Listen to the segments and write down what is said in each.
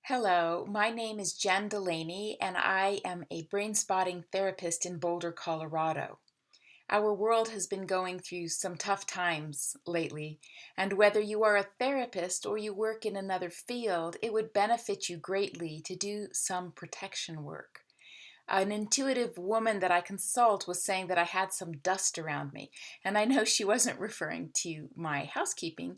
Hello, my name is Jen Delaney, and I am a brain spotting therapist in Boulder, Colorado. Our world has been going through some tough times lately, and whether you are a therapist or you work in another field, it would benefit you greatly to do some protection work. An intuitive woman that I consult was saying that I had some dust around me, and I know she wasn't referring to my housekeeping,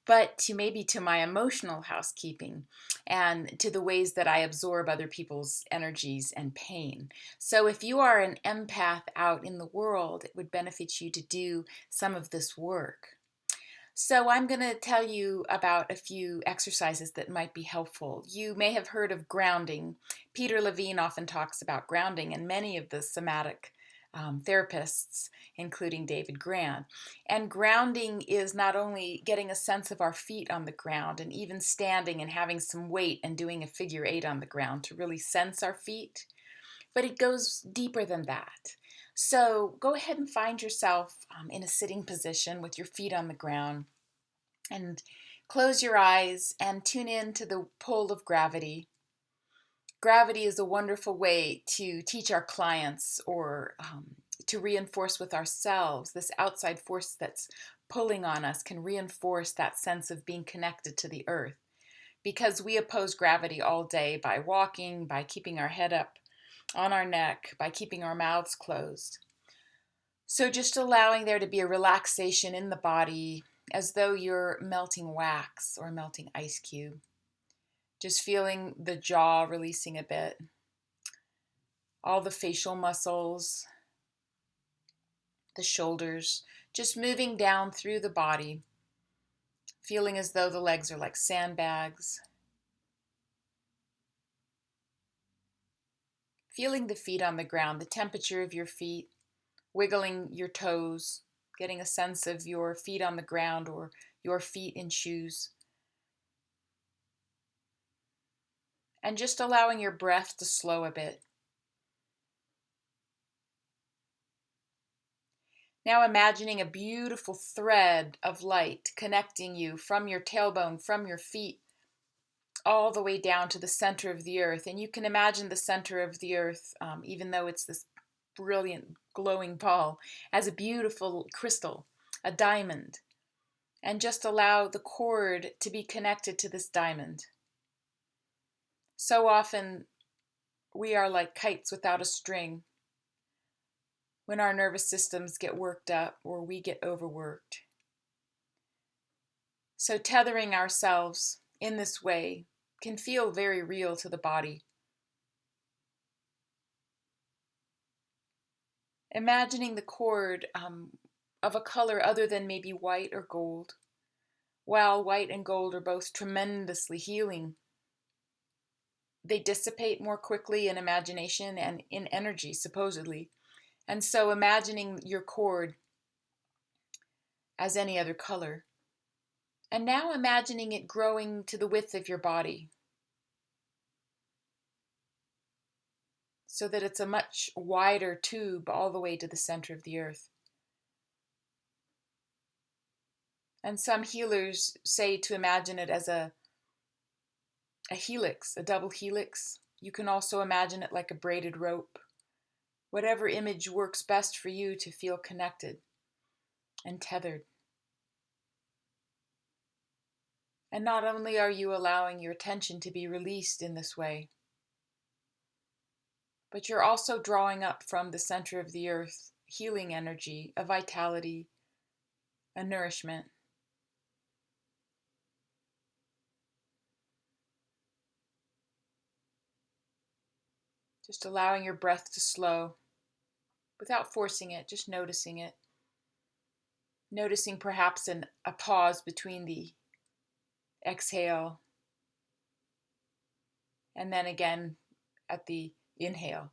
but to maybe to my emotional housekeeping and to the ways that I absorb other people's energies and pain. So if you are an empath out in the world, it would benefit you to do some of this work. So, I'm going to tell you about a few exercises that might be helpful. You may have heard of grounding. Peter Levine often talks about grounding, and many of the somatic therapists, including David Grant. And grounding is not only getting a sense of our feet on the ground and even standing and having some weight and doing a figure eight on the ground to really sense our feet, but it goes deeper than that. So go ahead and find yourself in a sitting position with your feet on the ground and close your eyes and tune in to the pull of gravity. Gravity is a wonderful way to teach our clients or to reinforce with ourselves. This outside force that's pulling on us can reinforce that sense of being connected to the earth because we oppose gravity all day by walking, by keeping our head up on our neck, by keeping our mouths closed. So just allowing there to be a relaxation in the body as though you're melting wax or melting ice cube. Just feeling the jaw releasing a bit, all the facial muscles, the shoulders, just moving down through the body, feeling as though the legs are like sandbags. Feeling the feet on the ground, the temperature of your feet, wiggling your toes, getting a sense of your feet on the ground or your feet in shoes. And just allowing your breath to slow a bit. Now imagining a beautiful thread of light connecting you from your tailbone, from your feet, all the way down to the center of the earth. And you can imagine the center of the earth, even though it's this brilliant glowing ball, as a beautiful crystal, a diamond. And just allow the cord to be connected to this diamond. So often we are like kites without a string when our nervous systems get worked up or we get overworked. So tethering ourselves in this way can feel very real to the body. Imagining the cord of a color other than maybe white or gold. While white and gold are both tremendously healing, they dissipate more quickly in imagination and in energy, supposedly. And so imagining your cord as any other color. And now imagining it growing to the width of your body so that it's a much wider tube all the way to the center of the earth. And some healers say to imagine it as a helix, a double helix. You can also imagine it like a braided rope. Whatever image works best for you to feel connected and tethered. And not only are you allowing your attention to be released in this way, but you're also drawing up from the center of the earth healing energy, a vitality, a nourishment. Just allowing your breath to slow without forcing it, just noticing it. Noticing perhaps a pause between the exhale and then again at the inhale.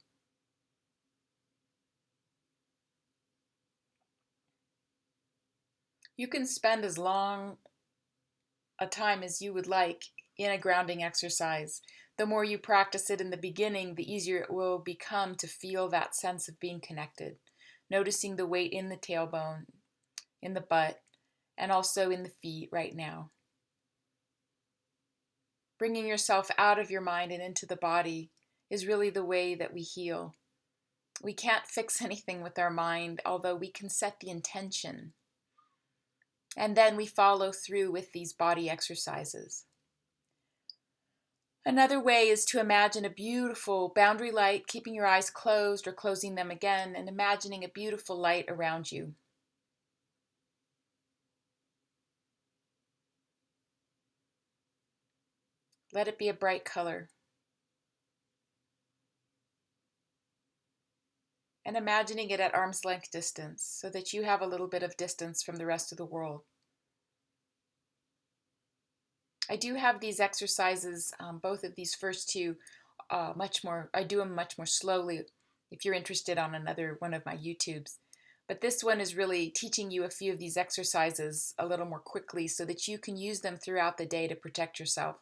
You can spend as long a time as you would like in a grounding exercise. The more you practice it in the beginning, the easier it will become to feel that sense of being connected. Noticing the weight in the tailbone, in the butt, and also in the feet right now. bringing yourself out of your mind and into the body is really the way that we heal. We can't fix anything with our mind, although we can set the intention. And then we follow through with these body exercises. Another way is to imagine a beautiful boundary light, keeping your eyes closed or closing them again, and imagining a beautiful light around you. Let it be a bright color. And imagining it at arm's length distance so that you have a little bit of distance from the rest of the world. I do have these exercises, both of these first two, I do them much more slowly if you're interested on another one of my YouTubes. But this one is really teaching you a few of these exercises a little more quickly so that you can use them throughout the day to protect yourself.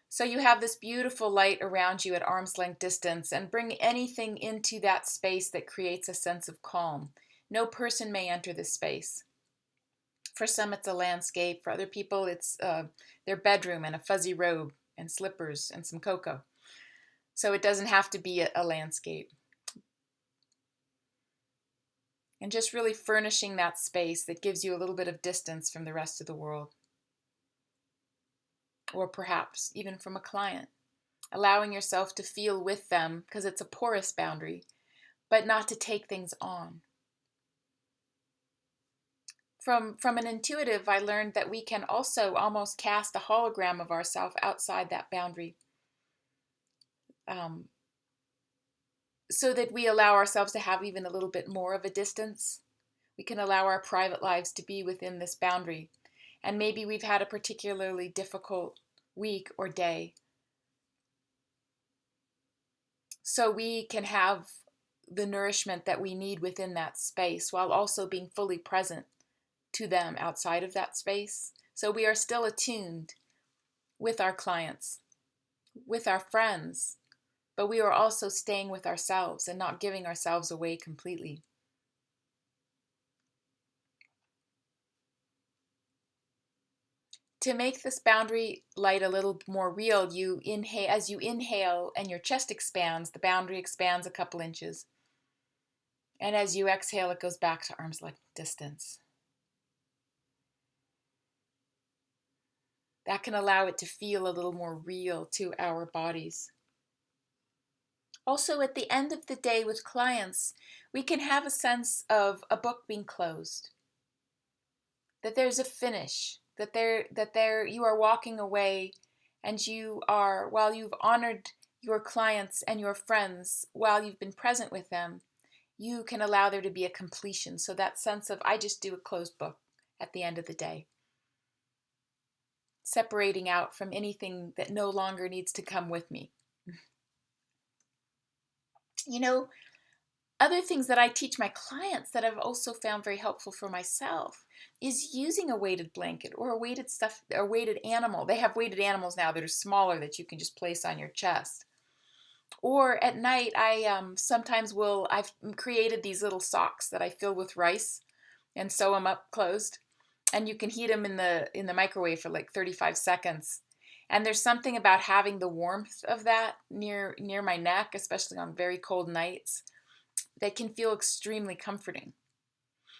So you have this beautiful light around you at arm's length distance, and bring anything into that space that creates a sense of calm. No person may enter this space. For some, it's a landscape. For other people, it's their bedroom and a fuzzy robe and slippers and some cocoa. So it doesn't have to be a landscape. And just really furnishing that space that gives you a little bit of distance from the rest of the world. Or perhaps even from a client. Allowing yourself to feel with them, because it's a porous boundary, but not to take things on. From an intuitive, I learned that we can also almost cast a hologram of ourselves outside that boundary, so that we allow ourselves to have even a little bit more of a distance. We can allow our private lives to be within this boundary. And maybe we've had a particularly difficult week or day. So we can have the nourishment that we need within that space while also being fully present to them outside of that space. So we are still attuned with our clients, with our friends, but we are also staying with ourselves and not giving ourselves away completely. To make this boundary light a little more real, you inhale. As you inhale and your chest expands, the boundary expands a couple inches. And as you exhale, it goes back to arm's length distance. That can allow it to feel a little more real to our bodies. Also, at the end of the day with clients, we can have a sense of a book being closed. That there's a finish, that you are walking away, and you are, while you've honored your clients and your friends, while you've been present with them, you can allow there to be a completion. So that sense of, I just do a closed book at the end of the day. Separating out from anything that no longer needs to come with me. You know, other things that I teach my clients that I've also found very helpful for myself is using a weighted blanket or a weighted animal. They have weighted animals now that are smaller that you can just place on your chest. Or at night, I've created these little socks that I fill with rice and sew them up closed. And you can heat them in the microwave for like 35 seconds. And there's something about having the warmth of that near my neck, especially on very cold nights, that can feel extremely comforting.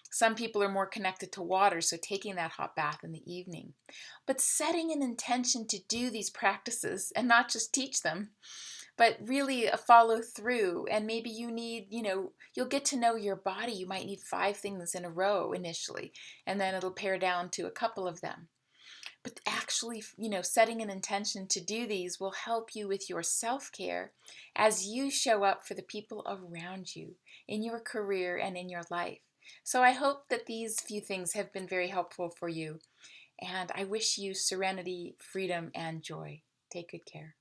Some people are more connected to water, so taking that hot bath in the evening. But setting an intention to do these practices and not just teach them, but really follow through. And maybe you need, you'll get to know your body. You might need 5 things in a row initially, and then it'll pare down to a couple of them. But actually, setting an intention to do these will help you with your self-care as you show up for the people around you in your career and in your life. So I hope that these few things have been very helpful for you. And I wish you serenity, freedom, and joy. Take good care.